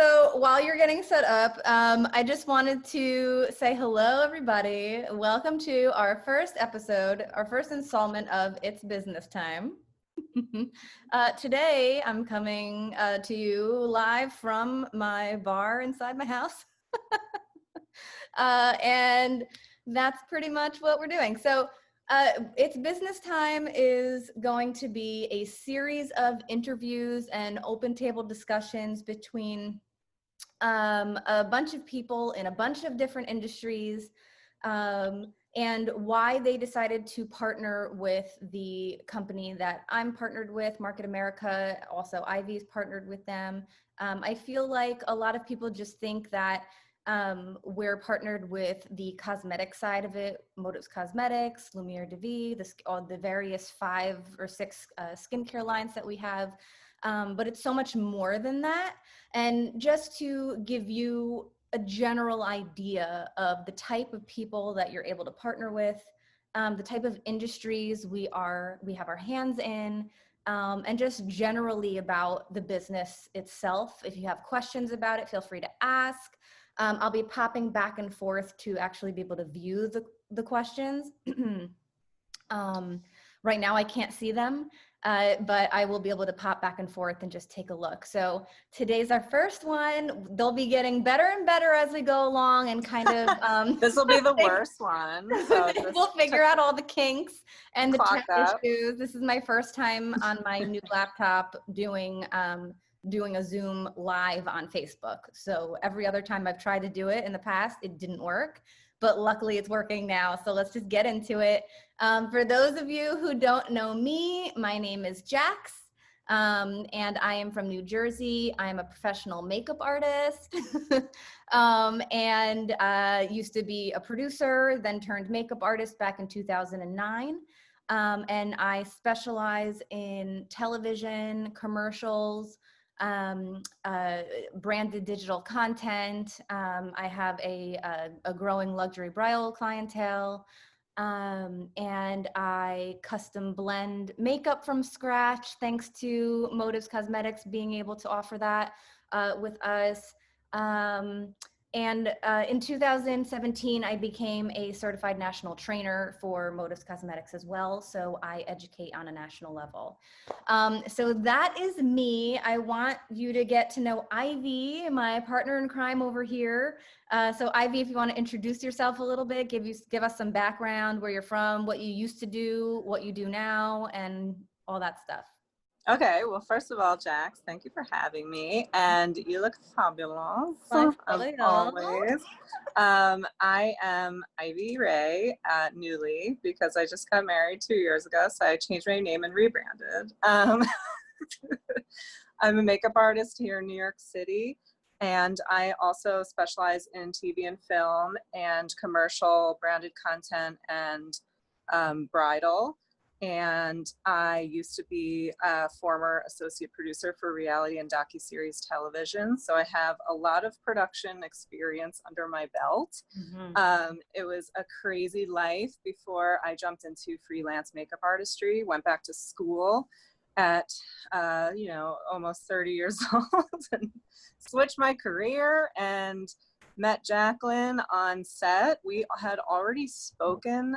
So while you're getting set up, I just wanted to say hello, everybody. Welcome to our first episode, our first installment of It's Business Time. Today, I'm coming to you live from my bar inside my house. And that's pretty much what we're doing. So It's Business Time is going to be a series of interviews and open table discussions between a bunch of people in a bunch of different industries, and why they decided to partner with the company that I'm partnered with, Market America. Also, Ivey's partnered with them. I feel like a lot of people just think that we're partnered with the cosmetic side of it, Motives Cosmetics, Lumiere de Vie, all the various 5 or 6 skincare lines that we have. But it's so much more than that. And just to give you a general idea of the type of people that you're able to partner with, the type of industries we have our hands in, and just generally about the business itself. If you have questions about it, feel free to ask. I'll be popping back and forth to actually be able to view the questions. Right now I can't see them, but I will be able to pop back and forth and just take a look. So today's our first one. They'll be getting better and better as we go along, and kind of this will be the worst one. So we'll figure out all the kinks and the tech up. issues. This is my first time on my new laptop doing a Zoom live on Facebook. So every other time I've tried to do it in the past, it didn't work. But luckily it's working now. So let's just get into it. For those of you who don't know me, my name is Jaxx, and I am from New Jersey. I'm a professional makeup artist, and used to be a producer, then turned makeup artist back in 2009. And I specialize in television, commercials, branded digital content. I have a growing luxury bridal clientele, and I custom blend makeup from scratch thanks to Motives Cosmetics being able to offer that with us. And in 2017, I became a certified national trainer for Motives Cosmetics as well. So I educate on a national level. So that is me. I want you to get to know Ivey, my partner in crime over here. So Ivey, if you want to introduce yourself a little bit, give us some background, where you're from, what you used to do, what you do now, and all that stuff. Okay, well, first of all, Jaxx, thank you for having me, and you look fabulous, Bye, as always. I am Ivey Ray, newly, because I just got married 2 years ago, so I changed my name and rebranded. I'm a makeup artist here in New York City, and I also specialize in TV and film and commercial branded content and bridal. And I used to be a former associate producer for reality and docuseries television. So I have a lot of production experience under my belt. Mm-hmm. It was a crazy life before I jumped into freelance makeup artistry, went back to school at, almost 30 years old, and switched my career and met Jacqueline on set. We had already spoken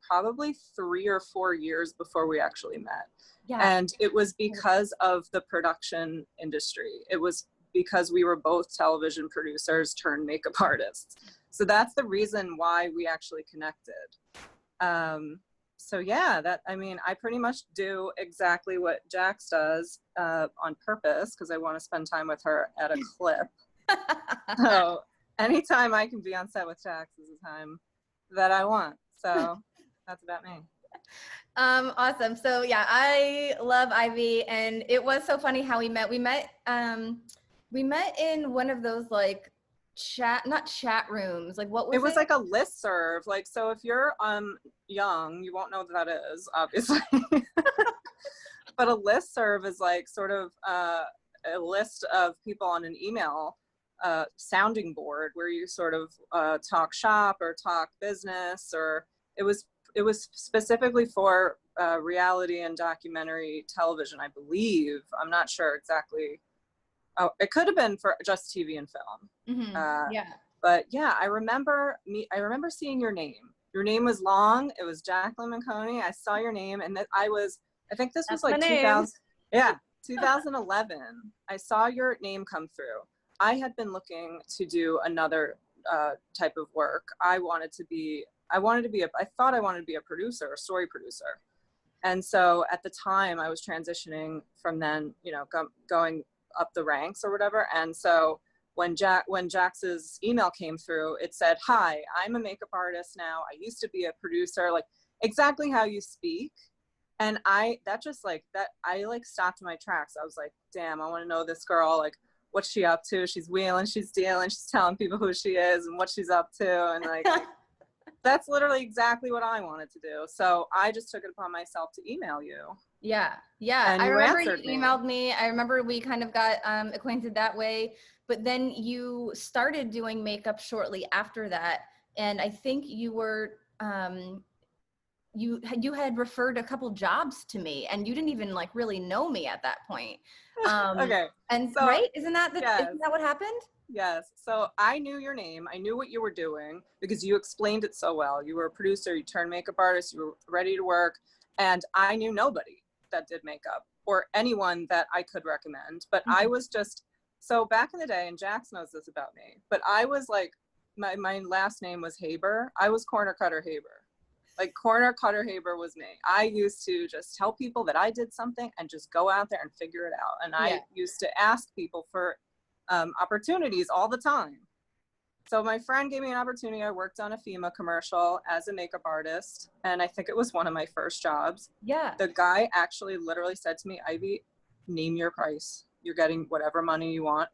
probably 3 or 4 years before we actually met. Yeah. And it was because of the production industry. It was because we were both television producers turned makeup artists. So that's the reason why we actually connected. So yeah, I pretty much do exactly what Jaxx does on purpose, because I want to spend time with her at a clip. So anytime I can be on set with Jaxx is the time that I want. So that's about me. Awesome. So yeah, I love Ivey, and it was so funny how we met. We met in one of those like not chat rooms. Like what was it? It was like a listserv. Like, so if you're young, you won't know what that is, obviously. But a listserv is like sort of a list of people on an email sounding board where you sort of talk shop or talk business, or it was specifically for reality and documentary television, I believe. I'm not sure exactly Oh, it could have been for just TV and film. Yeah. But yeah, I remember seeing your name. Your name was long. It was Jacqueline Menconi. I saw your name, and I think this was That's my like name. 2000. Yeah, 2011. I saw your name come through. I had been looking to do another type of work. I thought I wanted to be a producer, a story producer. And so at the time I was transitioning from then, going up the ranks or whatever. And so when Jaxx's email came through, it said, "Hi, I'm a makeup artist now. I used to be a producer," like exactly how you speak. And I stopped in my tracks. I was like, damn, I want to know this girl. Like, what's she up to? She's wheeling, she's dealing, she's telling people who she is and what she's up to. And like, that's literally exactly what I wanted to do. So I just took it upon myself to email you. Yeah. And I remember you answered me. emailed me. I remember we kind of got acquainted that way, but then you started doing makeup shortly after that. And I think you were, you had referred a couple jobs to me, and you didn't even like really know me at that point. Okay. And so, right? Isn't that yes. what happened? Yes. So I knew your name. I knew what you were doing because you explained it so well. You were a producer, you turned makeup artist, you were ready to work. And I knew nobody that did makeup or anyone that I could recommend. But I was so back in the day, and Jaxx knows this about me, but I was like, my last name was Haber. I was Corner Cutter Haber. Like Corner Cutter Haber was me. I used to just tell people that I did something and just go out there and figure it out. And I used to ask people for opportunities all the time. So my friend gave me an opportunity. I worked on a FEMA commercial as a makeup artist, and I think it was one of my first jobs. Yeah. The guy actually literally said to me, "Ivy, name your price. You're getting whatever money you want."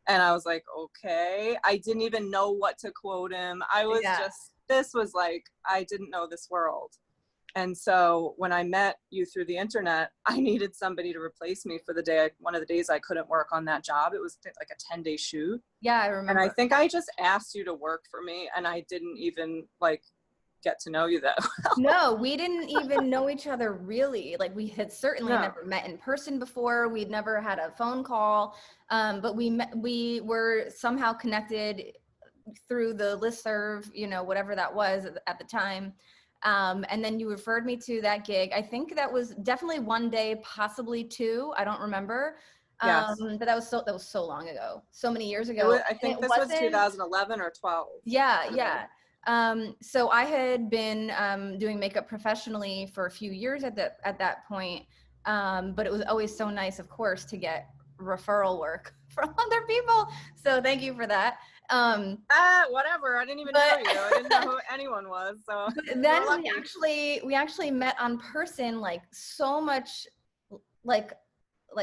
And I was like, okay. I didn't even know what to quote him. I was this was like, I didn't know this world. And so when I met you through the internet, I needed somebody to replace me for one of the days I couldn't work on that job. It was like a 10-day shoot. Yeah, I remember. And I think I just asked you to work for me, and I didn't even like get to know you that well. No, we didn't even know each other really. Like we had certainly never met in person before. We'd never had a phone call, but we were somehow connected through the listserv, whatever that was at the time. And then you referred me to that gig. I think that was definitely one day, possibly two. I don't remember. Yes. But that was so long ago, so many years ago. I think this was 2011 or 12. Yeah. So I had been doing makeup professionally for a few years at that point. But it was always so nice, of course, to get referral work from other people. So thank you for that. Whatever. I didn't even know you. I didn't know who anyone was. So then we actually met on person like so much, like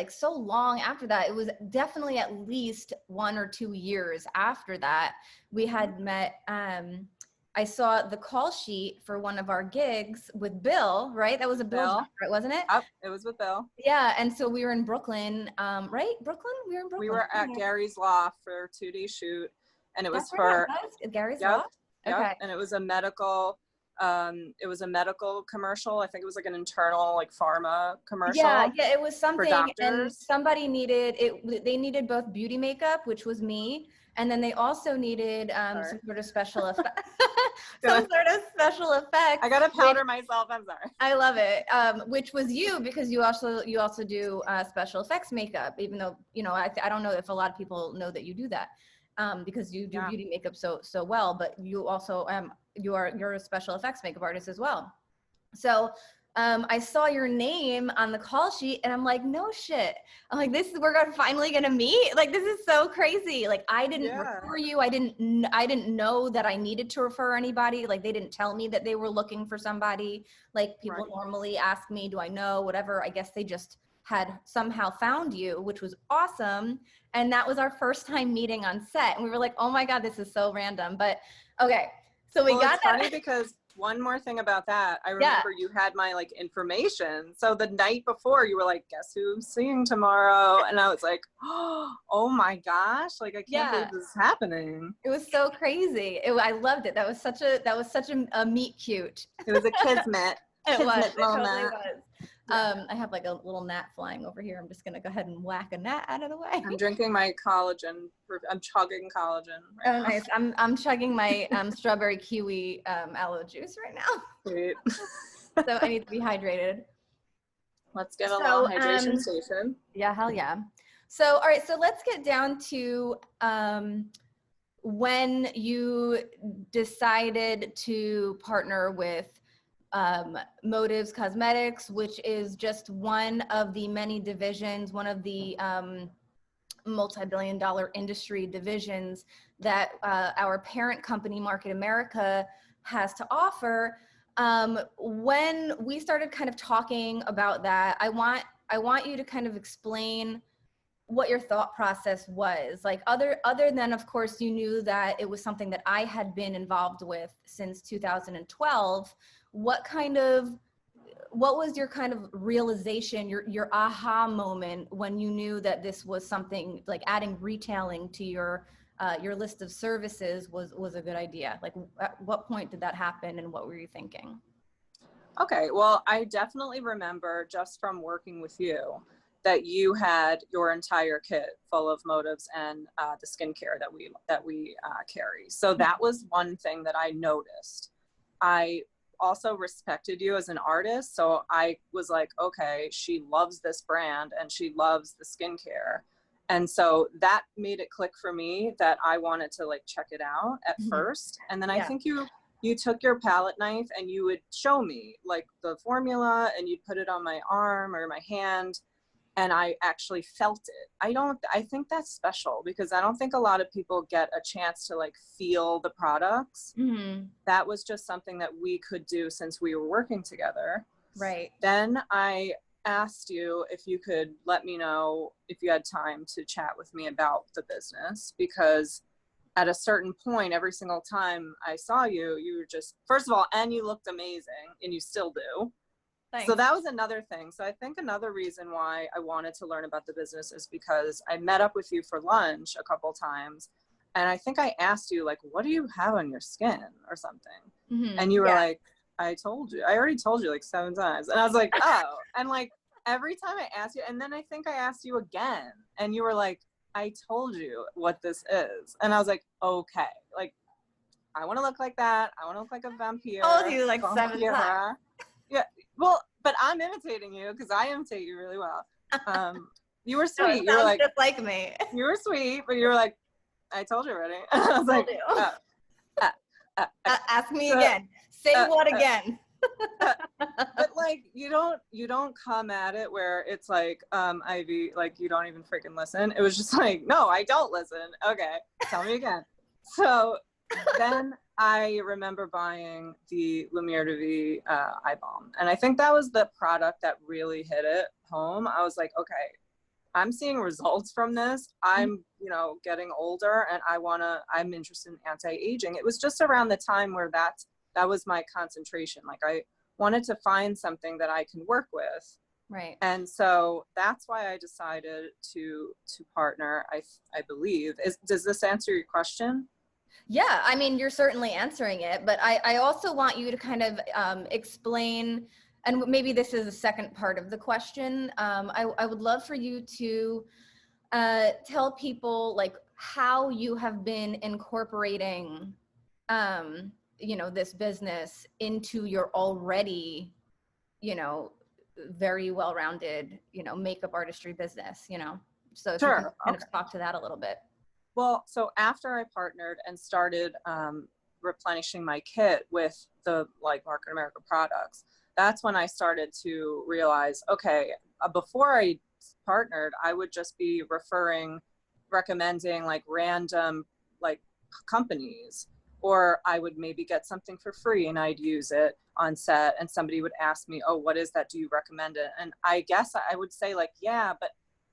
so long after that. It was definitely at least 1 or 2 years after that we had met. I saw the call sheet for one of our gigs with Bill, right? That was a Bill, right? Wasn't it? Oh, it was with Bill. Yeah. And so we were in Brooklyn, right? Brooklyn? We were in Brooklyn. We were at Gary's Loft for a 2-day shoot, and it was Gary's Loft? Okay. And it was a medical commercial. I think it was like an internal like pharma commercial. Yeah, it was something, and somebody needed it. They needed both beauty makeup, which was me, and then they also needed some sort of special effect. I gotta powder myself. I'm sorry. I love it. Which was you, because you also do special effects makeup. Even though I don't know if a lot of people know that you do that, because you do beauty makeup so well. But you also you're a special effects makeup artist as well. So I saw your name on the call sheet, and I'm like, no shit. I'm like, we're finally gonna meet. Like, this is so crazy. Like, I didn't refer you. I didn't know that I needed to refer anybody. Like, they didn't tell me that they were looking for somebody. Like, people normally ask me, do I know, whatever. I guess they just had somehow found you, which was awesome. And that was our first time meeting on set. And we were like, oh my God, this is so random. But okay. So we got that. It's funny because one more thing about that, I remember you had my like information. So the night before you were like, guess who I'm seeing tomorrow? And I was like, oh my gosh, like I can't believe this is happening. It was so crazy. I loved it. That was such a meet cute. It was a kismet. It kismet was. moment. It totally was. I have like a little gnat flying over here. I'm just gonna go ahead and whack a gnat out of the way. I'm drinking my collagen. I'm chugging collagen right Oh, now. nice. I'm chugging my strawberry kiwi aloe juice right now. Sweet. So I need to be hydrated. Let's get a little hydration station. Yeah, hell yeah. So, all right, so let's get down to when you decided to partner with Motives Cosmetics, which is just one of the many divisions, one of the multi-billion-dollar industry divisions that our parent company, Market America, has to offer. When we started kind of talking about that, I want you to kind of explain what your thought process was. Like other than, of course, you knew that it was something that I had been involved with since 2012. What was your kind of realization, your aha moment when you knew that this was something like adding retailing to your list of services was a good idea? Like at what point did that happen and what were you thinking? Okay, well, I definitely remember just from working with you that you had your entire kit full of Motives and the skincare that we carry. So that was one thing that I noticed. I also respected you as an artist. So I was like, okay, she loves this brand and she loves the skincare. And so that made it click for me that I wanted to like check it out at first. And then I think you took your palette knife and you would show me like the formula and you'd put it on my arm or my hand. And I actually felt it. I think that's special because I don't think a lot of people get a chance to like feel the products. That was just something that we could do since we were working together. Right. Then I asked you if you could let me know if you had time to chat with me about the business, because at a certain point, every single time I saw you, you were just, first of all, and you looked amazing and you still do. Thanks. So that was another thing. So I think another reason why I wanted to learn about the business is because I met up with you for lunch a couple times. And I think I asked you, like, what do you have on your skin or something? And you were like, I already told you like 7 times. And I was like, oh, and like every time I asked you, and then I think I asked you again and you were like, I told you what this is. And I was like, okay, like, I want to look like that. I want to look like a vampire. I told you like 7 times. Yeah, well, but I'm imitating you because I imitate you really well. You were sweet. No, you were like, just like me. You were sweet, but you were like, I told you already. I was like, ask me again. Say what again? But like, you don't come at it where it's like, Ivy, like you don't even freaking listen. It was just like, no, I don't listen. Okay, tell me again. So then I remember buying the Lumiere de Vie eye balm. And I think that was the product that really hit it home. I was like, okay, I'm seeing results from this. I'm, getting older and I'm interested in anti-aging. It was just around the time where that was my concentration. Like I wanted to find something that I can work with. Right. And so that's why I decided to partner, I believe. Does this answer your question? Yeah, I mean, you're certainly answering it, but I also want you to kind of explain, and maybe this is the second part of the question. I would love for you to tell people like how you have been incorporating, this business into your already, very well-rounded, makeup artistry business, So if you can kind of talk to that a little bit. Well, so after I partnered and started replenishing my kit with the like Market America products, that's when I started to realize, okay, before I partnered, I would just be recommending like random like companies, or I would maybe get something for free and I'd use it on set and somebody would ask me, oh, what is that? Do you recommend it? And I guess I would say like, yeah, but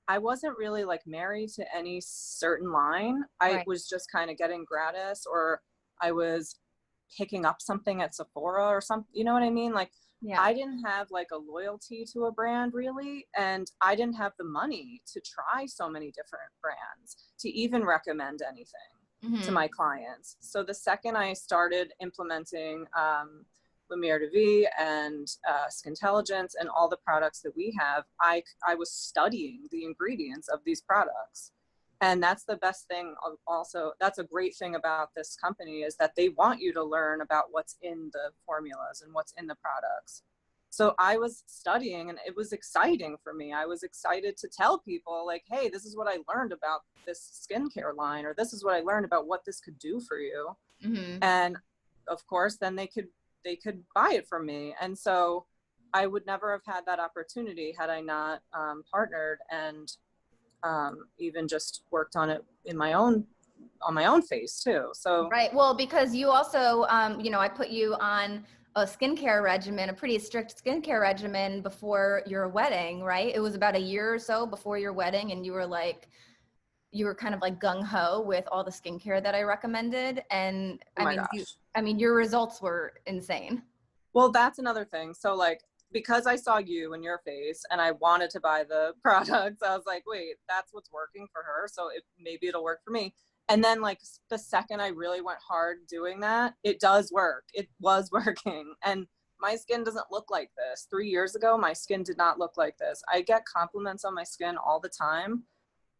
I wasn't really like married to any certain line. I was just kind of getting gratis, or I was picking up something at Sephora or something, you know what I mean? Like, I didn't have like a loyalty to a brand really. And I didn't have the money to try so many different brands to even recommend anything to my clients. So the second I started implementing Lumiere de Vie and Skintelligence and all the products that we have, I was studying the ingredients of these products. And that's the best thing. Also, that's a great thing about this company, is that they want you to learn about what's in the formulas and what's in the products. So I was studying, and it was exciting for me. I was excited to tell people, like, hey, this is what I learned about this skincare line, or this is what I learned about what this could do for you. Mm-hmm. And of course, then they could buy it from me. And so I would never have had that opportunity had I not partnered and even just worked on it on my own face too. So right. Well, because you also, I put you on a skincare regimen, a pretty strict skincare regimen before your wedding, right? It was about a year or so before your wedding, and you were kind of like gung ho with all the skincare that I recommended. And oh my gosh. your results were insane. Well, that's another thing. So like, because I saw you and your face and I wanted to buy the products, I was like, wait, that's what's working for her. So maybe it'll work for me. And then like the second I really went hard doing that, it does work. It was working. And my skin doesn't look like this. 3 years ago, my skin did not look like this. I get compliments on my skin all the time.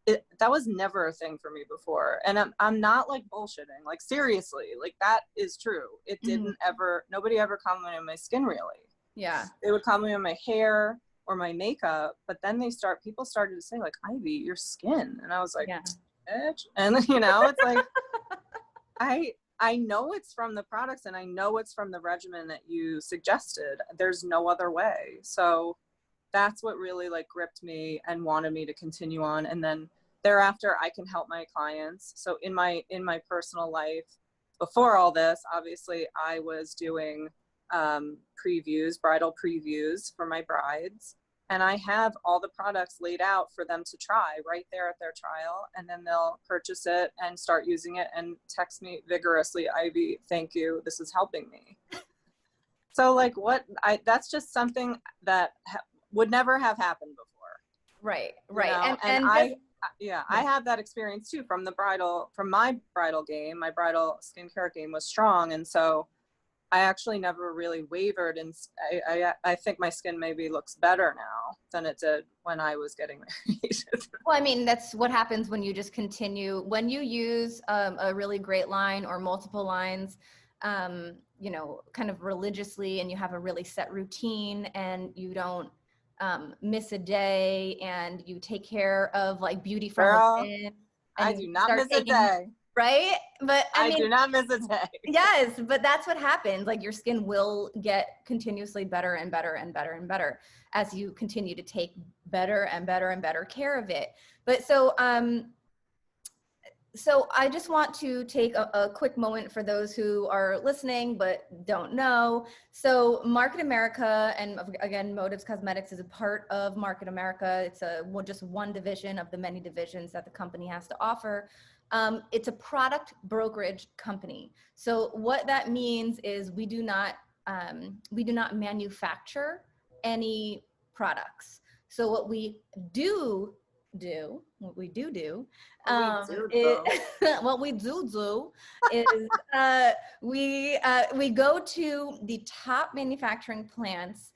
That was never a thing for me before. And I'm not like bullshitting, like seriously, like that is true. It didn't ever, nobody ever complimented my skin really. Yeah. They would compliment on my hair or my makeup, but then people started to say like, Ivy, your skin. And I was like, yeah. Bitch. And it's like, I know it's from the products, and I know it's from the regimen that you suggested. There's no other way. So that's what really like gripped me and wanted me to continue on. And then thereafter I can help my clients. So in my personal life, before all this, obviously I was doing bridal previews for my brides, and I have all the products laid out for them to try right there at their trial, and then they'll purchase it and start using it and text me vigorously, Ivy, thank you, this is helping me. So like that's just something that would never have happened before. Right. I have that experience too from my bridal game. My bridal skincare game was strong, and so I actually never really wavered, and I think my skin maybe looks better now than it did when I was getting married. Well, I mean, that's what happens when you just continue. When you use a really great line or multiple lines, kind of religiously, and you have a really set routine, and you don't miss a day, and you take care of like beauty from within. I do not miss a day. Right? But I mean, do not miss a day. Yes, but that's what happens. Like your skin will get continuously better and better and better and better as you continue to take better and better and better care of it. But so I just want to take a quick moment for those who are listening but don't know. So Market America, and again, Motives Cosmetics is a part of Market America. It's just one division of the many divisions that the company has to offer. It's a product brokerage company. So what that means is we do not manufacture any products. So what we do what we do is we go to the top manufacturing plants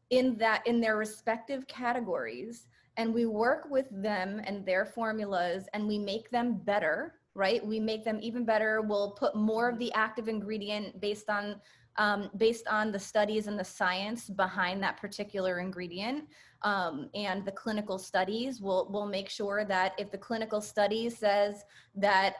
in their respective categories, and we work with them and their formulas, and we make them better, right? We make them even better. We'll put more of the active ingredient based on the studies and the science behind that particular ingredient. And the clinical studies will make sure that if the clinical study says that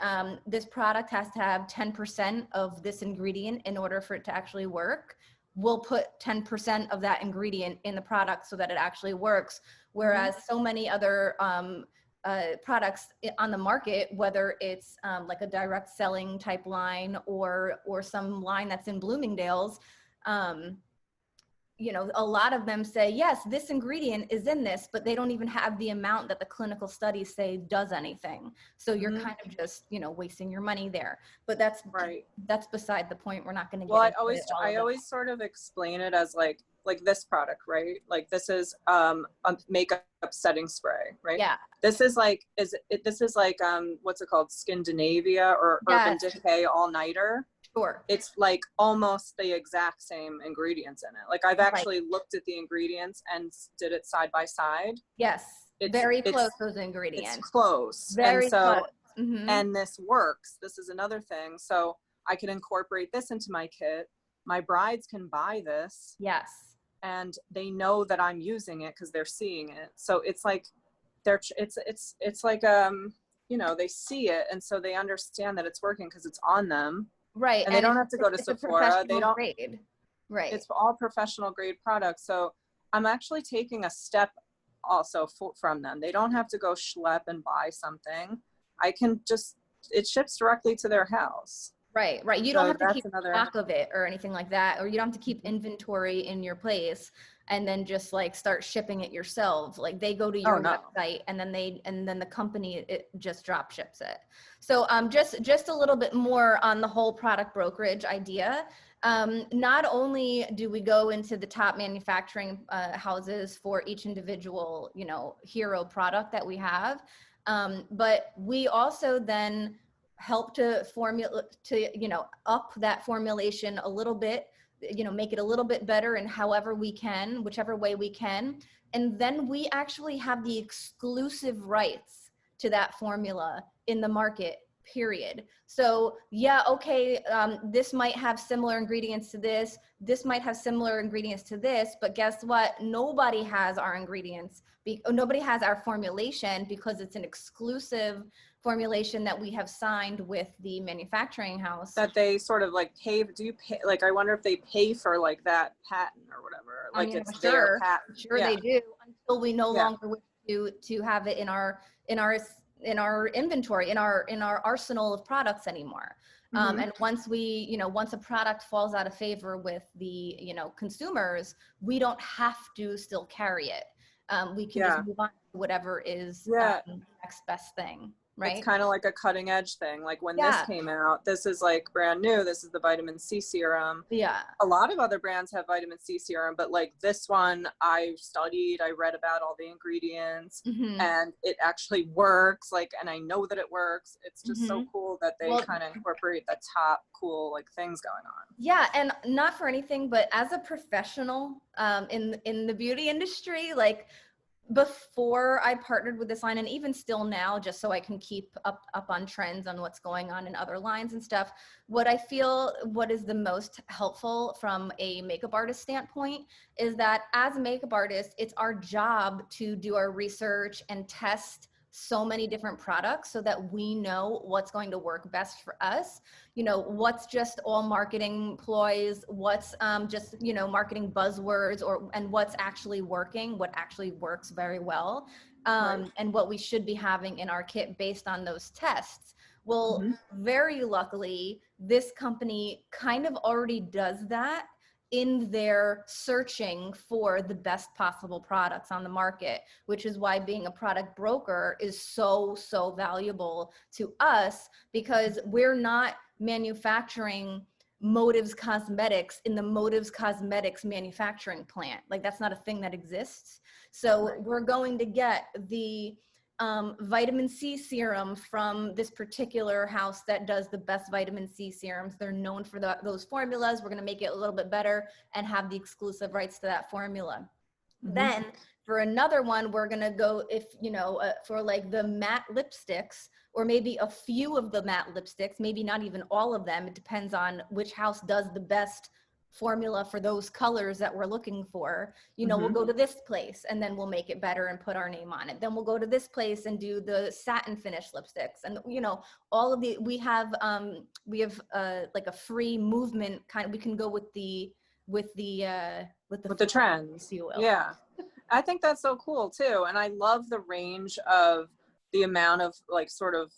this product has to have 10% of this ingredient in order for it to actually work, we'll put 10% of that ingredient in the product so that it actually works. Whereas so many other products on the market, whether it's like a direct selling type line or some line that's in Bloomingdale's, a lot of them say, yes, this ingredient is in this, but they don't even have the amount that the clinical studies say does anything. So you're kind of just, wasting your money there. But that's right. That's beside the point. We're not going to get into I always sort of explain it as like, like this product, right? Like this is a makeup setting spray, right? Yeah. This is like, this is like, what's it called? Scandinavia or Urban Yes. Decay All-Nighter. Sure. It's like almost the exact same ingredients in it. Like I've actually looked at the ingredients and did it side by side. Yes. It's Very close, those ingredients. It's close. Very and so, close. Mm-hmm. And this works. This is another thing. So I can incorporate this into my kit. My brides can buy this. Yes. And they know that I'm using it because they're seeing it. So it's like it's like you know, they see it and so they understand that it's working because it's on them. Right. And they don't have to go to Sephora. They don't grade. Right. It's all professional grade products. So I'm actually taking a step also from them. They don't have to go schlep and buy something. I can just, it ships directly to their house. Right, right. You don't have to keep track of it or anything like that, or you don't have to keep inventory in your place and then just like start shipping it yourself. Like they go to your website and then the company, it just drop ships it. So just a little bit more on the whole product brokerage idea. Not only do we go into the top manufacturing houses for each individual, you know, hero product that we have, but we also then help to you know, up that formulation a little bit, you know, make it a little bit better in however we can, whichever way we can. And then we actually have the exclusive rights to that formula in the market, period. So yeah, okay, this might have similar ingredients to this. This might have similar ingredients to this, but guess what? Nobody has our ingredients. Nobody has our formulation because it's an exclusive formulation that we have signed with the manufacturing house. That they sort of like pay, do you pay, like I wonder if they pay for like that patent or whatever, like I mean, it's their patent. Sure they do, until we no longer wish to have it in our inventory, in our arsenal of products anymore. And once we, you know, once a product falls out of favor with the, you know, consumers, we don't have to still carry it. We can just move on to whatever is the next best thing. Right. It's kind of like a cutting edge thing. Like when this came out, this is like brand new. This is the vitamin C serum. Yeah. A lot of other brands have vitamin C serum, but like this one, I studied, I read about all the ingredients and it actually works. Like, and I know that it works. It's just so cool that they kind of incorporate the top cool like things going on. Yeah. And not for anything, but as a professional in the beauty industry, like, before I partnered with this line, and even still now, just so I can keep up on trends on what's going on in other lines and stuff, what I feel what is the most helpful from a makeup artist standpoint is that as a makeup artist, it's our job to do our research and test so many different products so that we know what's going to work best for us. You know, what's just all marketing ploys, what's just, you know, marketing buzzwords, and what's actually working, what actually works very well, and what we should be having in our kit based on those tests. Well, very luckily, this company kind of already does that in their searching for the best possible products on the market, which is why being a product broker is so valuable to us, because we're not manufacturing Motives Cosmetics in the Motives Cosmetics manufacturing plant. Like, that's not a thing that exists. So we're going to get the vitamin C serum from this particular house that does the best vitamin C serums. They're known for those formulas. We're going to make it a little bit better and have the exclusive rights to that formula. Then for another one, we're going to go, if you know, for like the matte lipsticks, or maybe a few of the matte lipsticks, maybe not even all of them. It depends on which house does the best formula for those colors that we're looking for. You know, we'll go to this place and then we'll make it better and put our name on it. Then we'll go to this place and do the satin finish lipsticks. And, you know, all of the, we have like a free movement kind of, we can go with the trends, if you will. Yeah. I think that's so cool too. And I love the range of the amount of like sort of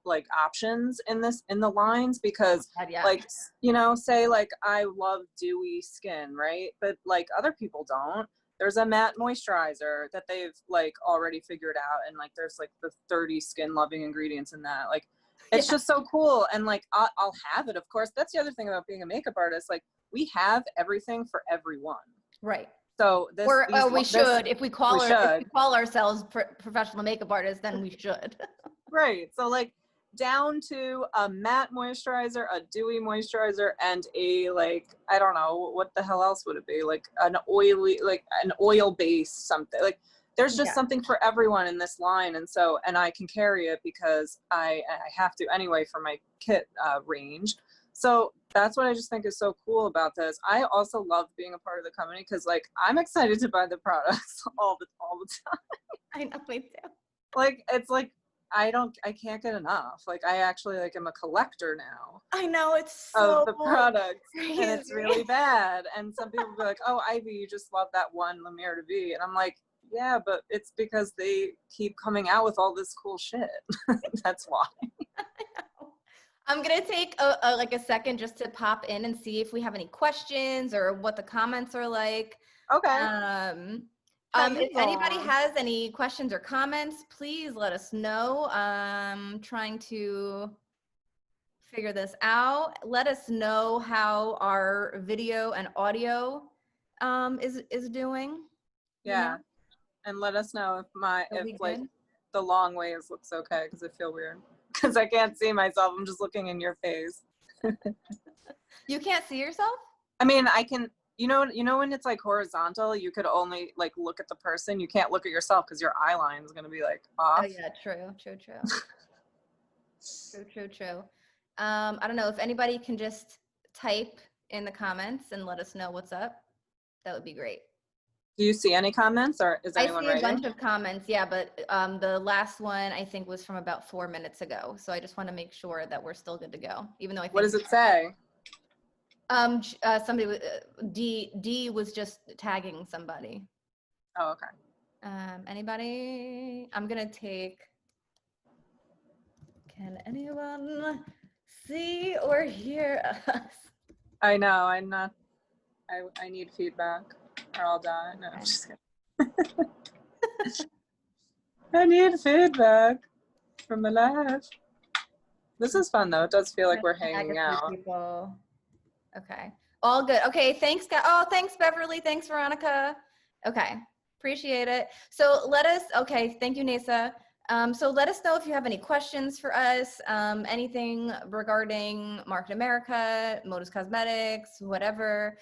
like options in the lines, because like, you know, say like I love dewy skin, right? But like other people don't. There's a matte moisturizer that they've like already figured out, and like there's like the 30 skin loving ingredients in that. Like it's just so cool. And like I'll have it, of course. That's the other thing about being a makeup artist. Like we have everything for everyone. Right. So this, Or we this, should, if we call should. if we call ourselves professional makeup artists, then we should. Right. So like down to a matte moisturizer, a dewy moisturizer, and a like, I don't know, what the hell else would it be? Like an oily, like an oil base something. Like there's just something for everyone in this line. And so, and I can carry it because I have to anyway for my kit range. So that's what I just think is so cool about this. I also love being a part of the company because like I'm excited to buy the products all the time. I know, me too. Like it's like I can't get enough. Like I actually like am a collector now. I know, it's so of the products crazy. And it's really bad. And some people be like, oh, Ivy, you just love that one Lumiere de Vie. And I'm like, yeah, but it's because they keep coming out with all this cool shit. That's why. I'm going to take like a second just to pop in and see if we have any questions or what the comments are like. Okay. If anybody has any questions or comments, please let us know. Trying to figure this out. Let us know how our video and audio is doing. Yeah. You know? And let us know if like good? the long ways looks okay, because I feel weird. Because I can't see myself. I'm just looking in your face. You can't see yourself? I mean, I can, you know when it's like horizontal, you could only like look at the person. You can't look at yourself because your eye line is going to be like off. Oh yeah, true. True. I don't know if anybody can just type in the comments and let us know what's up. That would be great. Do you see any comments, or is anyone I see a writing? bunch of comments, yeah, but the last one I think was from about 4 minutes ago. So I just want to make sure that we're still good to go, even though I think. What does it say? Somebody, D was just tagging somebody. Oh, okay. Anybody? I'm gonna take. Can anyone see or hear us? I know. I'm not. I need feedback, or I'll die. No, I'm just kidding. I need feedback from my life. This is fun though. It does feel like we're hanging out. People. Okay. All good. Okay. Thanks, guys. Oh, thanks, Beverly. Thanks, Veronica. Okay. Appreciate it. So let us, okay. Thank you, Nasa. So let us know if you have any questions for us, anything regarding Market America, Modus Cosmetics, whatever.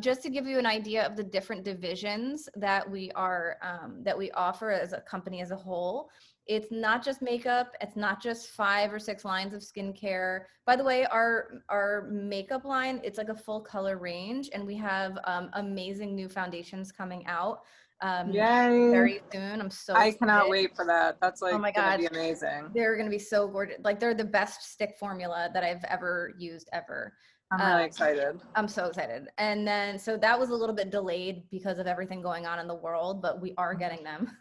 Just to give you an idea of the different divisions that we are, that we offer as a company as a whole. It's not just makeup. It's not just 5 or 6 lines of skincare. By the way, our makeup line, it's like a full color range, and we have amazing new foundations coming out Yay. very soon. I'm so I excited. cannot wait for that. That's like, oh my gonna God, be amazing. They're gonna be so gorgeous. Like they're the best stick formula that I've ever used ever. I'm really excited. I'm so excited. And then, so that was a little bit delayed because of everything going on in the world, but we are getting them.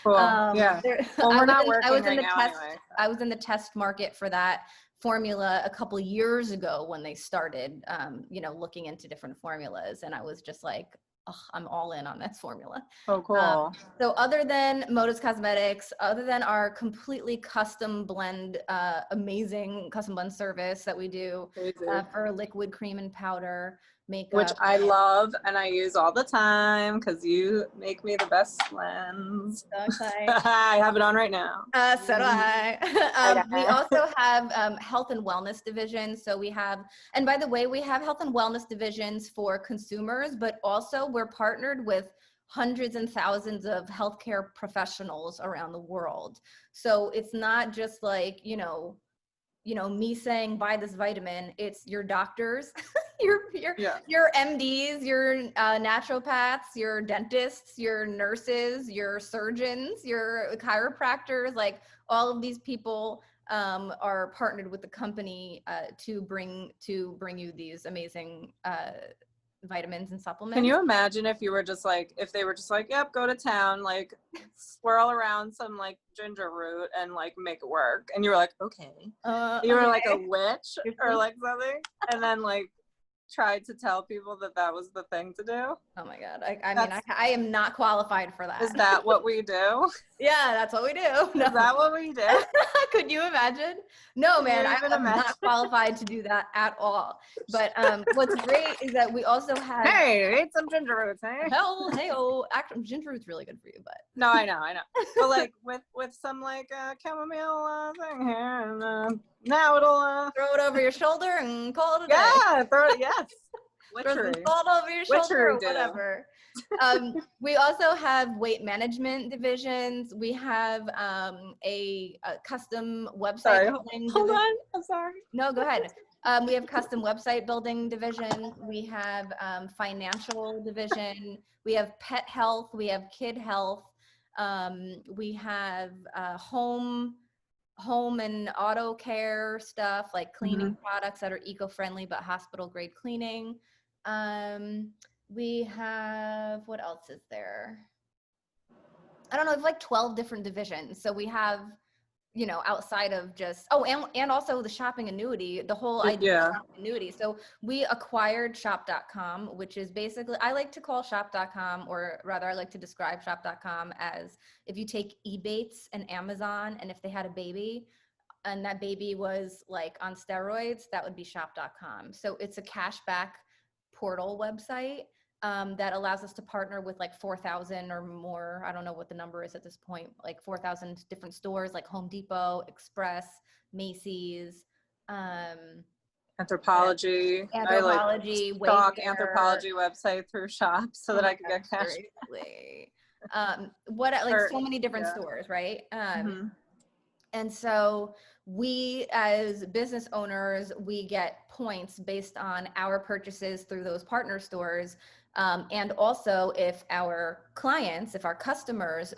Cool. Yeah. Well, we're not working right now anyway. I was in the test market for that formula a couple years ago when they started, you know, looking into different formulas. And I was just like, oh, I'm all in on this formula. Oh, cool. So other than Modus Cosmetics, other than our completely custom blend, amazing custom blend service that we do for liquid, cream, and powder makeup. Which I love and I use all the time because you make me the best blends. So excited. I have it on right now. So do I. We also have health and wellness divisions. So we have, and by the way, we have health and wellness divisions for consumers, but also we're partnered with hundreds and thousands of healthcare professionals around the world. So it's not just like, you know, me saying buy this vitamin. It's your doctors, your MDs, your naturopaths, your dentists, your nurses, your surgeons, your chiropractors. Like all of these people are partnered with the company to bring you these amazing vitamins and supplements. Can you imagine if you were just like, if they were just like, yep, go to town, like swirl around some like ginger root and like make it work, and you were like, okay, you were like a witch or like something, and then like tried to tell people that that was the thing to do. Oh my God. I mean, I am not qualified for that. Is that what we do? Yeah, that's what we do. No. Is that what we do? Could you imagine? No, Can man, you I even am imagine? not qualified to do that at all. But what's great is that we also have Hey, eat some ginger roots, hey? actually, ginger root's really good for you, but No, I know. But like with some like chamomile thing here, and now it'll throw it over your shoulder and call it a day. yeah, throw it. Yes, Throw some witchery. salt over your shoulder or Witchery do. whatever. We also have weight management divisions. We have a custom website Sorry, building hold division. on. I'm sorry. No, go ahead. We have custom website building division. We have financial division. We have pet health. We have kid health. We have home and auto care stuff, like cleaning products that are eco-friendly but hospital grade cleaning. We have, what else is there? I don't know, it's like 12 different divisions. So we have, you know, outside of just, and also the shopping annuity, the whole idea of shopping annuity. So we acquired shop.com, which is basically, I like to call shop.com, or rather I like to describe shop.com as if you take Ebates and Amazon, and if they had a baby and that baby was like on steroids, that would be shop.com. So it's a cashback portal website that allows us to partner with like 4,000 or more. I don't know what the number is at this point, like 4,000 different stores like Home Depot, Express, Macy's, Anthropology. I like stock Anthropology website through Shop so that I could get cash. Seriously. So many different stores, right? And so we, as business owners, we get points based on our purchases through those partner stores. And also if our clients, if our customers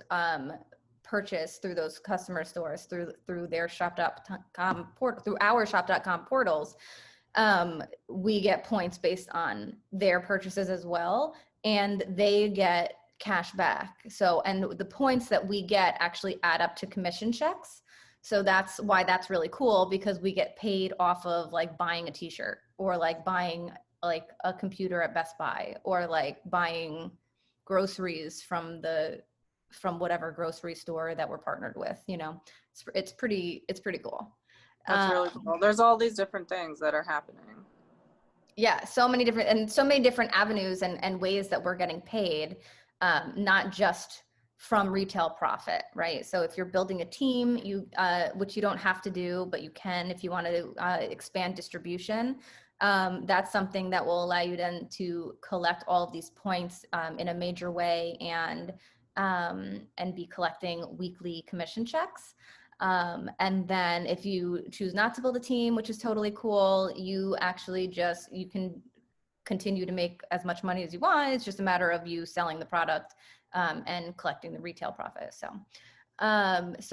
purchase through those customer stores, through their shop.com through our shop.com portals, we get points based on their purchases as well. And they get cash back. So, and the points that we get actually add up to commission checks. So that's why that's really cool, because we get paid off of like buying a t-shirt, or like buying like a computer at Best Buy, or like buying groceries from whatever grocery store that we're partnered with. You know, it's pretty cool. That's really cool. There's all these different things that are happening. Yeah, so many different avenues and ways that we're getting paid, not just from retail profit, right? So if you're building a team, which you don't have to do, but you can if you want to expand distribution, that's something that will allow you then to collect all of these points in a major way, and be collecting weekly commission checks. And then if you choose not to build a team, which is totally cool, you actually you can continue to make as much money as you want. It's just a matter of you selling the product and collecting the retail profit. So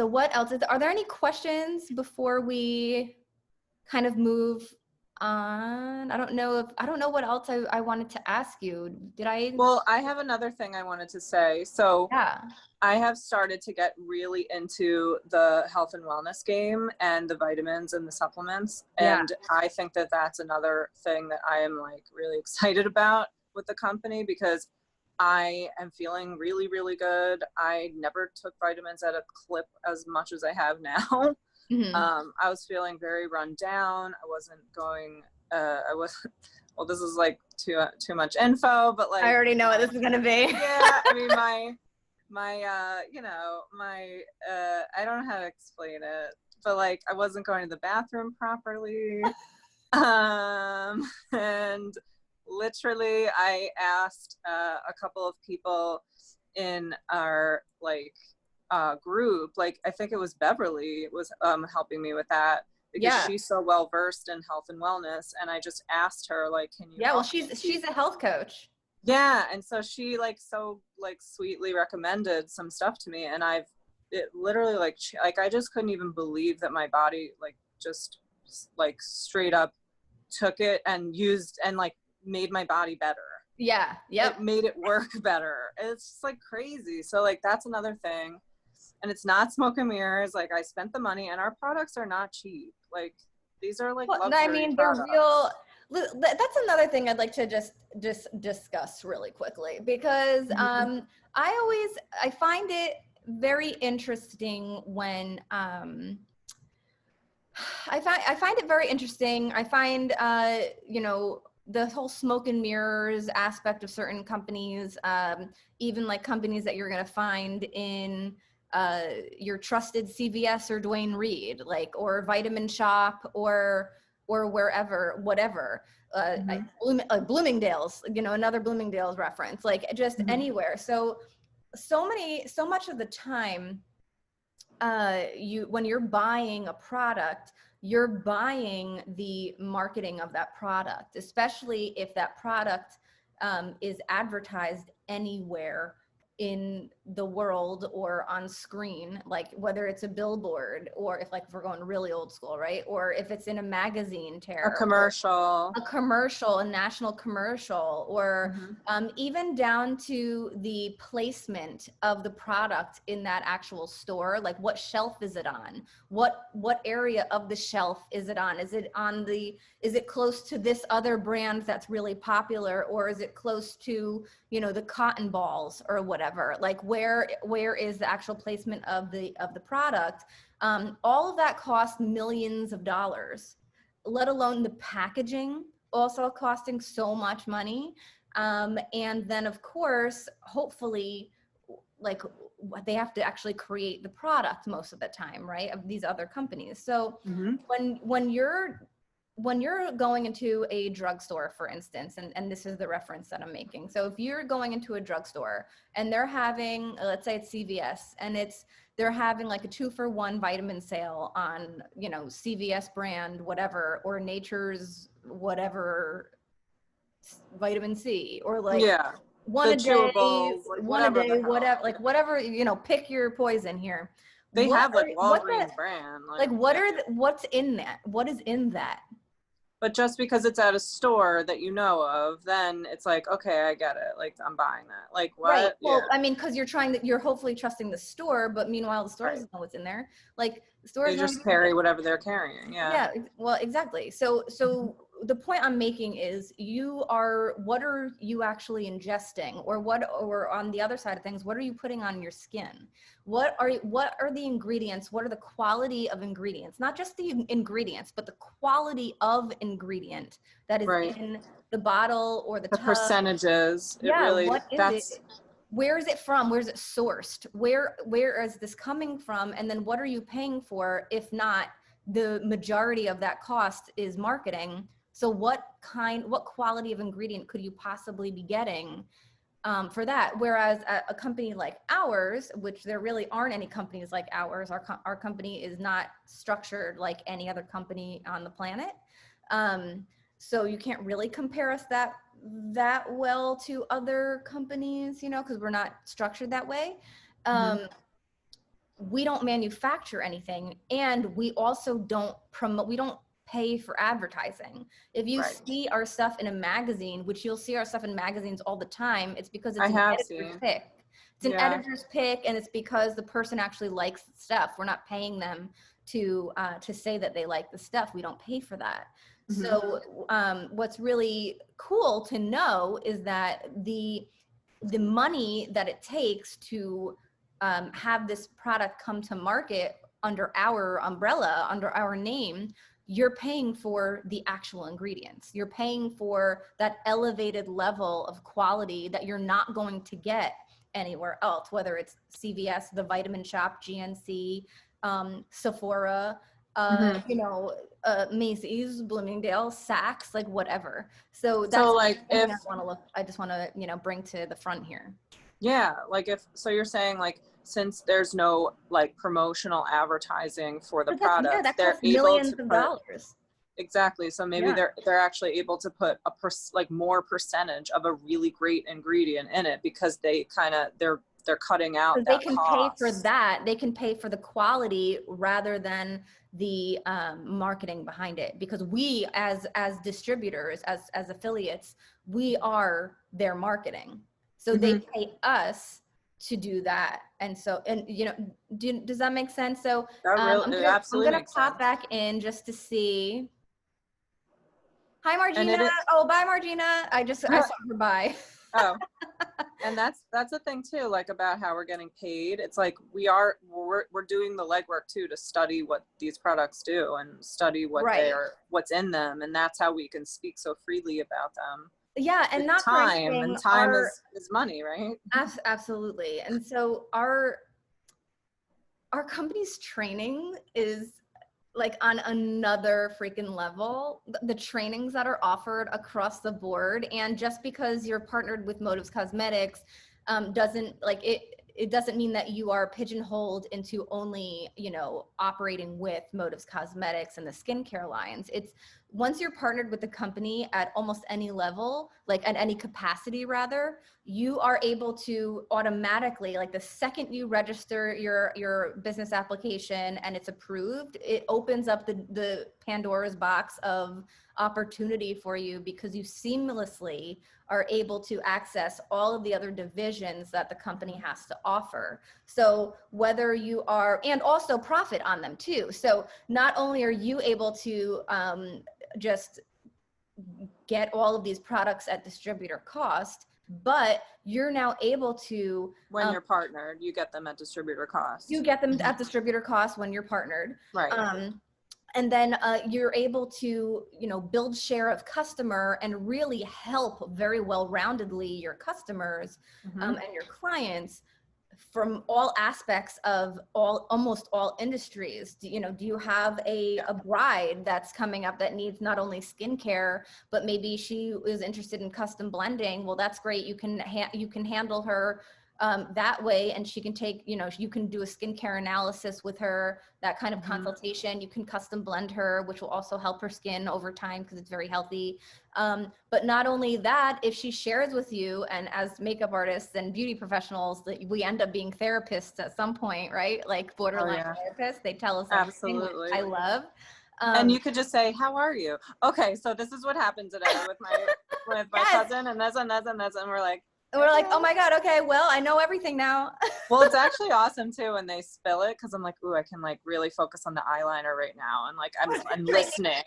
what else are there any questions before we kind of move on? I don't know what else I wanted to ask you. Well, I have another thing I wanted to say. So yeah. I have started to get really into the health and wellness game and the vitamins and the supplements. And I think that that's another thing that I am like really excited about with the company, because I am feeling really, really good. I never took vitamins at a clip as much as I have now. I was feeling very run down. I wasn't going, well, this is like too much info, but like, I already know what this is going to be. Yeah. I mean, I don't know how to explain it, but like, I wasn't going to the bathroom properly. And literally I asked a couple of people in our like group, like I think it was Beverly was helping me with that, because she's so well versed in health and wellness, and I just asked her like, can you well, she's a health coach. Yeah, and so she like sweetly recommended some stuff to me, and it literally like I just couldn't even believe that my body like just like straight up took it and used and like made my body better. Yeah. Yep. It made it work better. It's just like crazy. So like that's another thing. And it's not smoke and mirrors. Like I spent the money, and our products are not cheap. Like these are like luxury products. They're real. That's another thing I'd like to just discuss really quickly, because I find it very interesting when I find it very interesting. I find you know, the whole smoke and mirrors aspect of certain companies, even like companies that you're going to find in your trusted CVS or Dwayne Reed, like, or Vitamin Shop, or wherever, whatever, Bloomingdale's, you know, another Bloomingdale's reference, like just anywhere. So much of the time, when you're buying a product, you're buying the marketing of that product, especially if that product is advertised anywhere in the world or on screen, like whether it's a billboard, or if we're going really old school, right? Or if it's in a magazine a commercial, a national commercial, or even down to the placement of the product in that actual store. Like, what shelf is it on? What area of the shelf is it on? Is it close to this other brand that's really popular, or is it close to, you know, the cotton balls or whatever? Like, where is the actual placement of the product? All of that costs millions of dollars, let alone the packaging also costing so much money. And then of course, hopefully, like, they have to actually create the product most of the time, right, of these other companies. So when you're going into a drugstore, for instance, and this is the reference that I'm making. So if you're going into a drugstore and they're having, let's say it's CVS, and they're having like a 2-for-1 vitamin sale on, you know, CVS brand, whatever, or Nature's whatever vitamin C, or like one a day, whatever, like whatever, you know, pick your poison here. They have like Walgreens brand. Like what's in that? What is in that? But just because it's at a store that you know of, then it's like, okay, I get it. Like, I'm buying that. Like, what? Right. Well, I mean, because you're hopefully trusting the store, but meanwhile, the store doesn't know what's in there. Like, the store they just carry whatever they're carrying. Yeah. Well, exactly. So the point I'm making is, what are you actually ingesting, or on the other side of things, what are you putting on your skin? What are the ingredients? What are the quality of ingredients? Not just the ingredients, but the quality of ingredient that is in the bottle or the tub. Percentages. What is it? Where is it from? Where is it sourced? Where is this coming from? And then what are you paying for? If not, the majority of that cost is marketing. So what quality of ingredient could you possibly be getting for that? Whereas a company like ours, which there really aren't any companies like ours, our company is not structured like any other company on the planet. So you can't really compare us that well to other companies, you know, because we're not structured that way. We don't manufacture anything, and we also don't promote. We don't pay for advertising. If you see our stuff in a magazine, which you'll see our stuff in magazines all the time, it's because it's an editor's pick. It's an editor's pick, and it's because the person actually likes the stuff. We're not paying them to say that they like the stuff. We don't pay for that. So what's really cool to know is that the money that it takes to have this product come to market under our umbrella, under our name, you're paying for the actual ingredients. You're paying for that elevated level of quality that you're not going to get anywhere else, whether it's CVS, the Vitamin Shop, GNC, Sephora, you know, Macy's, Bloomingdale, Saks, like whatever. So that's like if I just want to, you know, bring to the front here. Yeah, like you're saying, like, since there's no like promotional advertising for the product, they're able to put dollars. Exactly. So maybe they're actually able to put more percentage of a really great ingredient in it, because they they're cutting out that they can cost. pay for that. They can pay for the quality rather than the marketing behind it, because we as distributors, as affiliates, we are their marketing. So they pay us to do that. And so, and you know, does that make sense? So I'm gonna pop back in just to see. Hi, And Margina. it is, Oh, bye, Margina. I saw her bye. oh, and that's the thing too, like about how we're getting paid. It's like we're doing the legwork too to study what these products do and study Right. what's in them, and that's how we can speak so freely about them. Yeah, and With not for time, anything, and time is money, right? absolutely. And so our company's training is like on another freaking level. The trainings that are offered across the board, and just because you're partnered with Motives Cosmetics doesn't like it doesn't mean that you are pigeonholed into only, you know, operating with Motives Cosmetics and the skincare lines. It's once you're partnered with the company at almost any level, like at any capacity rather, you are able to automatically, like the second you register your business application and it's approved, it opens up the Pandora's box of opportunity for you, because you seamlessly are able to access all of the other divisions that the company has to offer. So whether you are, and also profit on them too. So not only are you able to just get all of these products at distributor cost, but you're now able to, When you're partnered, you get them at distributor cost. you get them at distributor cost when you're partnered. Right. And then you're able to, you know, build share of customer and really help very well-roundedly your customers and your clients from all aspects of almost all industries. Do you have a bride that's coming up that needs not only skincare, but maybe she is interested in custom blending? Well, that's great. You can handle her that way, and she can take, you know, you can do a skincare analysis with her, that kind of consultation. You can custom blend her, which will also help her skin over time because it's very healthy. But not only that, if she shares with you, and as makeup artists and beauty professionals, that we end up being therapists at some point, right? Like borderline therapists, they tell us everything, which Absolutely. I love. And you could just say, how are you? Okay, so this is what happened today with my cousin and this and this and this, and we're like, oh my God, okay, well, I know everything now. well, it's actually awesome too when they spill it, because I'm like, ooh, I can like really focus on the eyeliner right now, and like I'm listening.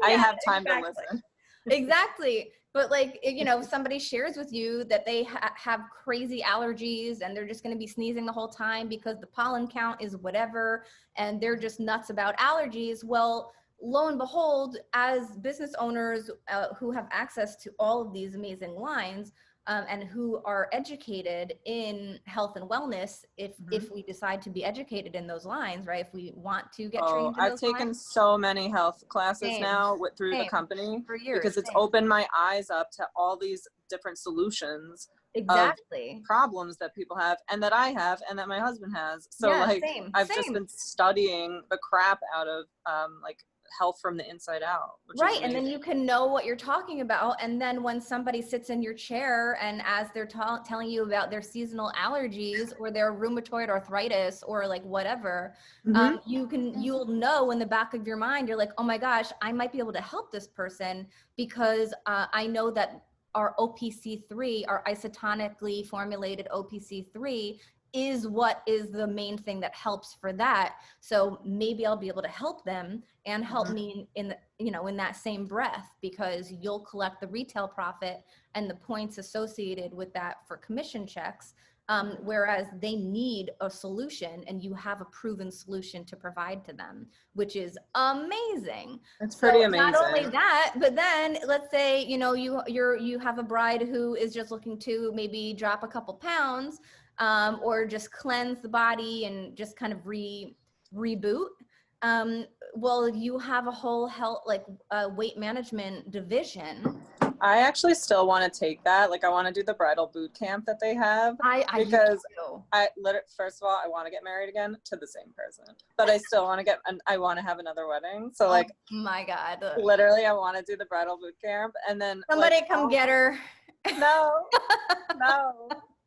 I have time to listen. Exactly. But like, you know, somebody shares with you that they have crazy allergies and they're just going to be sneezing the whole time because the pollen count is whatever, and they're just nuts about allergies. Well, lo and behold, as business owners who have access to all of these amazing lines, and who are educated in health and wellness, if we decide to be educated in those lines, right? If we want to get trained in I've those taken lines. so many health classes Same. now through the company, For years. because it's opened my eyes up to all these different solutions of problems that people have, and that I have, and that my husband has. So I've just been studying the crap out of like health from the inside out. Right. And then you can know what you're talking about. And then when somebody sits in your chair and as they're telling you about their seasonal allergies or their rheumatoid arthritis or like whatever, you'll know in the back of your mind, you're like, oh my gosh, I might be able to help this person because I know that our OPC3, our isotonically formulated OPC3, is what is the main thing that helps for that. So maybe I'll be able to help them and help me in that same breath, because you'll collect the retail profit and the points associated with that for commission checks. Whereas they need a solution and you have a proven solution to provide to them, which is amazing. It's pretty amazing. Not only that, but then let's say, you have a bride who is just looking to maybe drop a couple pounds, or just cleanse the body and just kind of reboot. Well, you have a whole health, like weight management division. I actually still want to take that. Like, I want to do the bridal boot camp that they have. Because first of all, I want to get married again to the same person, but I still want to I want to have another wedding. So like, oh my God, literally, I want to do the bridal boot camp, and then somebody come get her. No,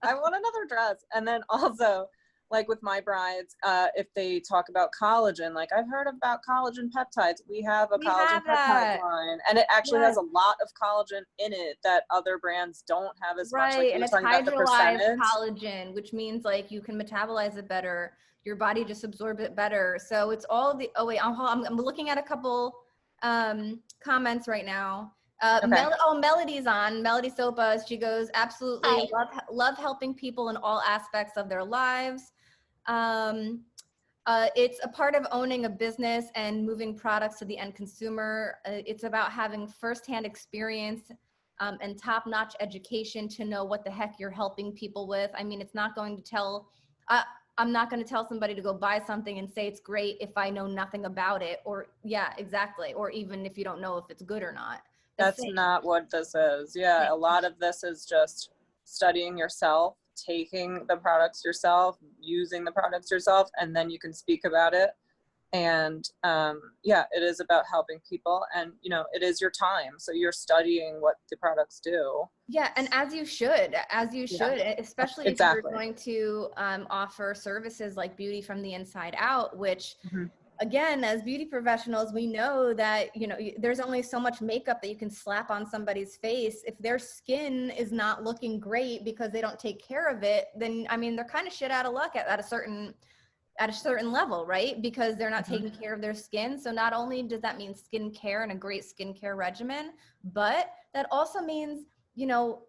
I want another dress. And then also, like with my brides, if they talk about collagen, like I've heard about collagen peptides. We have a collagen peptide line, and it actually has a lot of collagen in it that other brands don't have as much. Like, and it's hydrolyzed collagen, which means like you can metabolize it better. Your body just absorbs it better. So it's all the, I'm looking at a couple comments right now. Okay. Melody's on. Melody Sopas. She goes, absolutely Hi. love helping people in all aspects of their lives. It's a part of owning a business and moving products to the end consumer. It's about having firsthand experience and top-notch education to know what the heck you're helping people with. I mean, it's not going to tell, I'm not going to tell somebody to go buy something and say it's great if I know nothing about it, or yeah, exactly. Or even if you don't know if it's good or not. That's not what this is. Yeah, a lot of this is just studying yourself, taking the products yourself, using the products yourself, and then you can speak about it. And yeah, it is about helping people, and you know, it is your time, so you're studying what the products do. Yeah, and as you should, especially if you're going to offer services like beauty from the inside out, which again, as beauty professionals, we know that, you know, there's only so much makeup that you can slap on somebody's face. If their skin is not looking great because they don't take care of it, then, I mean, they're kind of shit out of luck at a certain level, right? Because they're not taking care of their skin. So not only does that mean skincare and a great skincare regimen, but that also means, you know,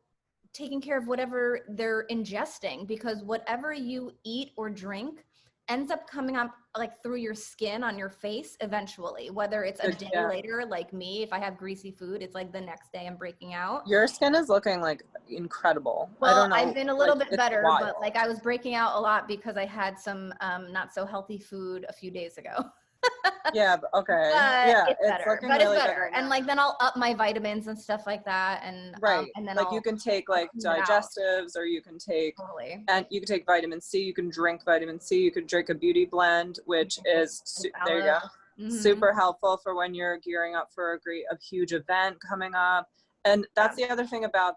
taking care of whatever they're ingesting, because whatever you eat or drink ends up coming up like through your skin on your face eventually, whether it's a day later, like me, if I have greasy food, it's like the next day I'm breaking out. Your skin is looking like incredible. Well, I don't know, I've been a little bit better, wild. but like I was breaking out a lot because I had some not so healthy food a few days ago. Yeah, okay. Yeah, it's better. looking really good right and now. like then I'll up my vitamins and stuff like that, and and then like I'll, you can take like digestives, or you can take and you can take vitamin C, you can drink vitamin C, you could drink a beauty blend, which is there you go, super helpful for when you're gearing up for a huge event coming up. And that's the other thing about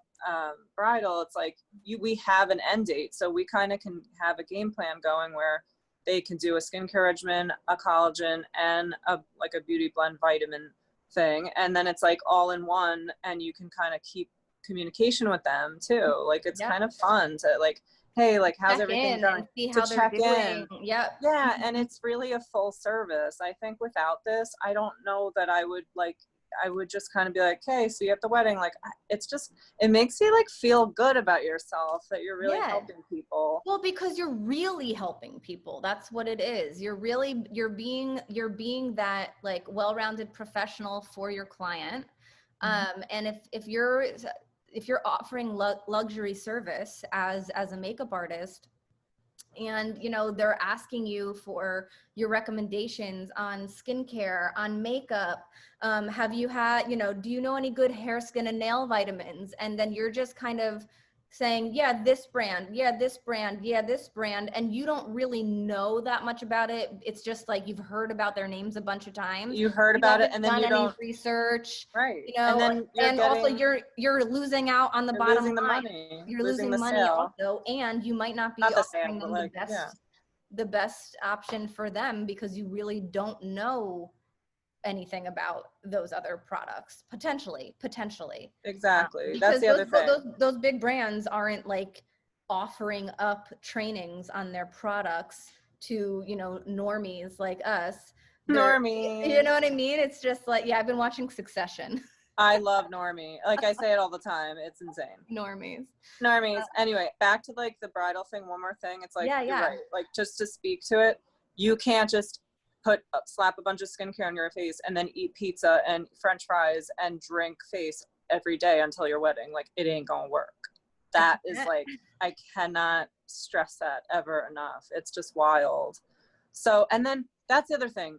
bridal, it's like we have an end date, so we kind of can have a game plan going where they can do a skincare regimen, a collagen, and a beauty blend vitamin thing. And then it's like all in one, and you can kind of keep communication with them too. Like it's kind of fun to like, hey, like how's check everything going? To check in. Yeah, and it's really a full service. I think without this, I don't know that I would just kind of be like, hey, so you have the wedding. Like, it's just, it makes you like feel good about yourself that you're really helping people. Well, because you're really helping people. That's what it is. You're being that like well-rounded professional for your client. And if you're offering luxury service as a makeup artist, and you know they're asking you for your recommendations on skincare, on makeup, have you had, you know, do you know any good hair, skin, and nail vitamins? And then you're just kind of saying, yeah, this brand, yeah, this brand, yeah, this brand, and you don't really know that much about it. It's just like you've heard about their names a bunch of times. You heard about it, and then you don't any research, right? You know, and then also you're losing out on the bottom line. Money. You're losing money also, and you might not be offering them the best option for them because you really don't know anything about those other products potentially. Exactly. That's the other thing. Those big brands aren't like offering up trainings on their products to, you know, normies like us. Normies. You know what I mean? It's just like, yeah, I've been watching Succession. I love normie. Like I say it all the time. It's insane. Normies. Anyway, back to like the bridal thing. One more thing. It's like, you're right. Like just to speak to it, you can't just slap a bunch of skincare on your face and then eat pizza and French fries and drink face every day until your wedding. Like it ain't gonna work. That is like, I cannot stress that ever enough. It's just wild. So, and then that's the other thing.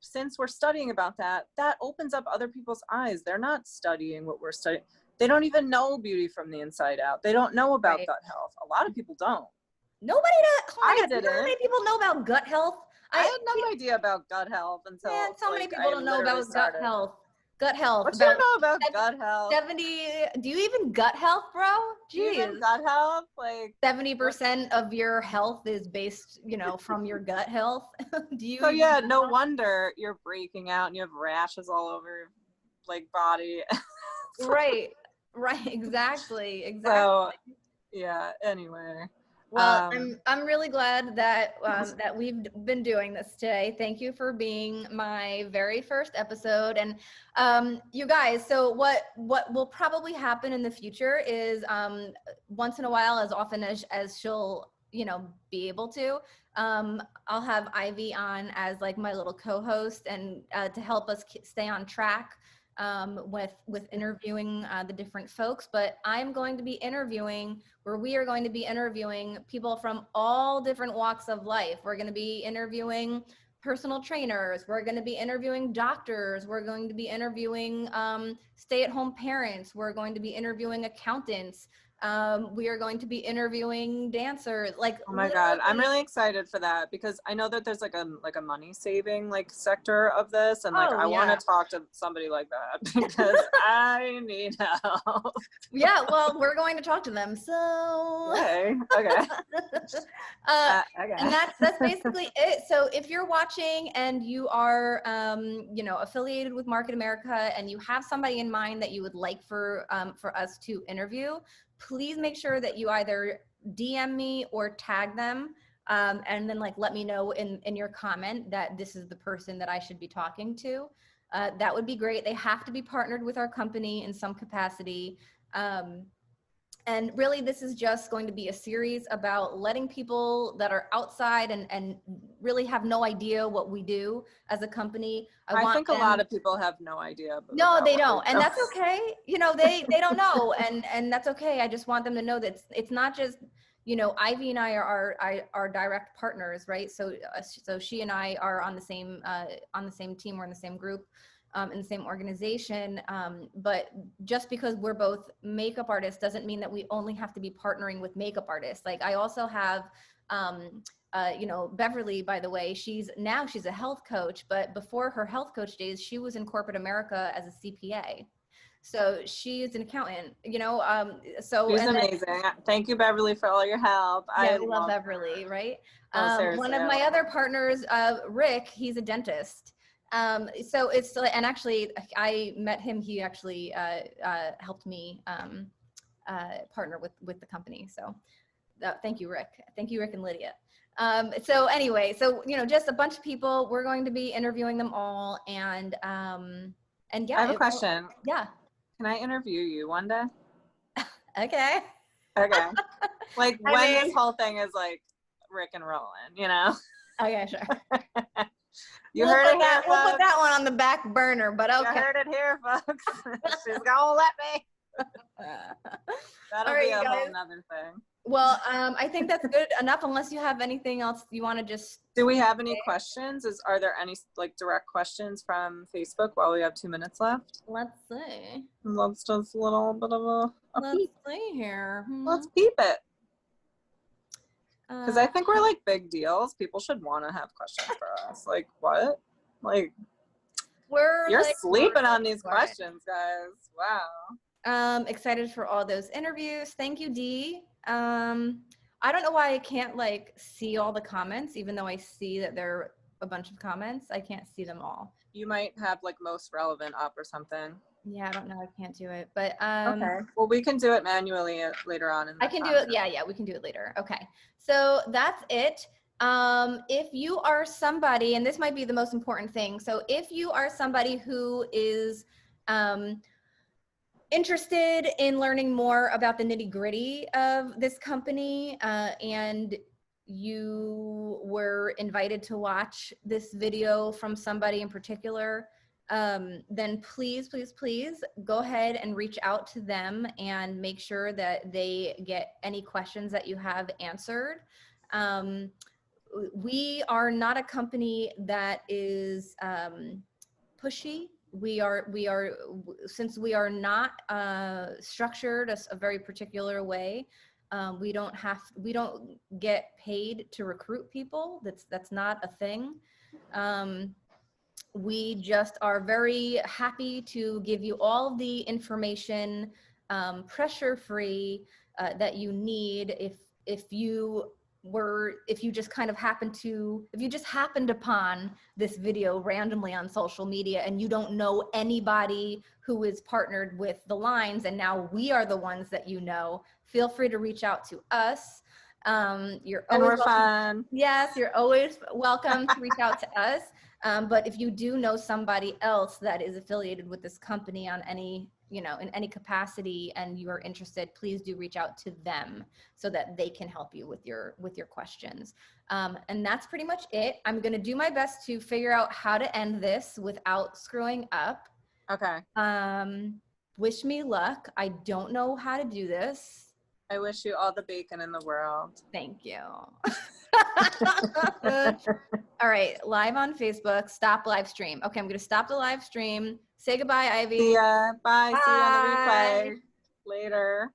Since we're studying about that, that opens up other people's eyes. They're not studying what we're studying. They don't even know beauty from the inside out. They don't know about gut health. A lot of people don't. Nobody does. I didn't. You know how many people know about gut health? I had no idea about gut health until so many people don't know about gut health. Gut health. What do you know about gut health? 70. Do you even gut health, bro? Jeez. Do you even gut health? Like 70% of your health is based, you know, from your gut health. Do you? So yeah, no wonder you're breaking out and you have rashes all over your like body. Right. Exactly. So yeah. Anyway, Well, I'm really glad that that we've been doing this today. Thank you for being my very first episode. And you guys, so what will probably happen in the future is once in a while, as often as she'll be able to, I'll have Ivy on as like my little co-host and to help us stay on track with interviewing the different folks. But I'm going to be interviewing, where we are going to be interviewing people from all different walks of life. We're going to be interviewing personal trainers. We're going to be interviewing doctors. We're going to be interviewing stay-at-home parents. We're going to be interviewing accountants. We are going to be interviewing dancers. Like, oh my God, I'm really excited for that, because I know that there's like a money saving like sector of this, and like I want to talk to somebody like that because I need help. Yeah, well, we're going to talk to them. So okay. And that's basically it. So if you're watching and you are affiliated with Market America and you have somebody in mind that you would like for us to interview, please make sure that you either DM me or tag them, and then like let me know in your comment that this is the person that I should be talking to. That would be great. They have to be partnered with our company in some capacity. And really, this is just going to be a series about letting people that are outside and really have no idea what we do as a company. I think a lot of people have no idea. No, they don't. And that's okay. They don't know. And that's okay. I just want them to know that it's not just, Ivy and I are direct partners, right? So she and I are on the same team. We're in the same group. In the same organization, but just because we're both makeup artists doesn't mean that we only have to be partnering with makeup artists. Like I also have, Beverly, by the way, she's a health coach, but before her health coach days, she was in corporate America as a CPA. So she is an accountant, so she's amazing. Thank you, Beverly, for all your help. Yeah, we love Beverly, right? One of my other partners, Rick, he's a dentist. So it's, and actually I met him, he actually helped me partner with the company. So thank you, Rick. Thank you, Rick and Lydia. So anyway, so, just a bunch of people, we're going to be interviewing them all. And yeah. I have a question. Yeah. Can I interview you one day? Okay. Like this whole thing is like Rick and rolling, Okay, sure. You heard it here, we'll put that one on the back burner, but okay. You heard it here, folks. She's gonna let me. That'll be a whole nother thing. Well, I think that's good enough, unless you have anything else you want to just. Do we have any questions? Are there any like direct questions from Facebook while we have 2 minutes left? Let's see. Let's just a little bit of a Let's peep. See here. Let's peep it. Because I think we're like big deals. People should want to have questions for us. Like what? Like you're like, sleeping on these questions, guys. Wow. Excited for all those interviews. Thank you, Dee. I don't know why I can't like see all the comments, even though I see that there are a bunch of comments. I can't see them all. You might have like most relevant up or something. Yeah, I don't know. I can't do it, but okay. Well, we can do it manually later on. I can do it. Yeah, we can do it later. Okay, so that's it. If you are somebody, and this might be the most important thing. So if you are somebody who is interested in learning more about the nitty-gritty of this company, and you were invited to watch this video from somebody in particular, then please go ahead and reach out to them and make sure that they get any questions that you have answered. We are not a company that is pushy. We are since we are not structured a very particular way. We don't get paid to recruit people. That's not a thing. We just are very happy to give you all the information, pressure-free, that you need if you just happened upon this video randomly on social media and you don't know anybody who is partnered with the lines, and now we are the ones that feel free to reach out to us. You're And always we're welcome. fun. Yes, you're always welcome to reach out to us. But if you do know somebody else that is affiliated with this company on any, in any capacity, and you are interested, please do reach out to them so that they can help you with your questions. And that's pretty much it. I'm going to do my best to figure out how to end this without screwing up. Okay. Wish me luck. I don't know how to do this. I wish you all the bacon in the world. Thank you. All right, live on Facebook, stop live stream. Okay, I'm going to stop the live stream. Say goodbye, Ivy. See ya. Bye. Bye. See you on the replay. Later.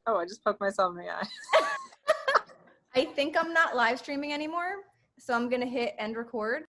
Oh, I just poked myself in the eye. I think I'm not live streaming anymore, so I'm going to hit end record.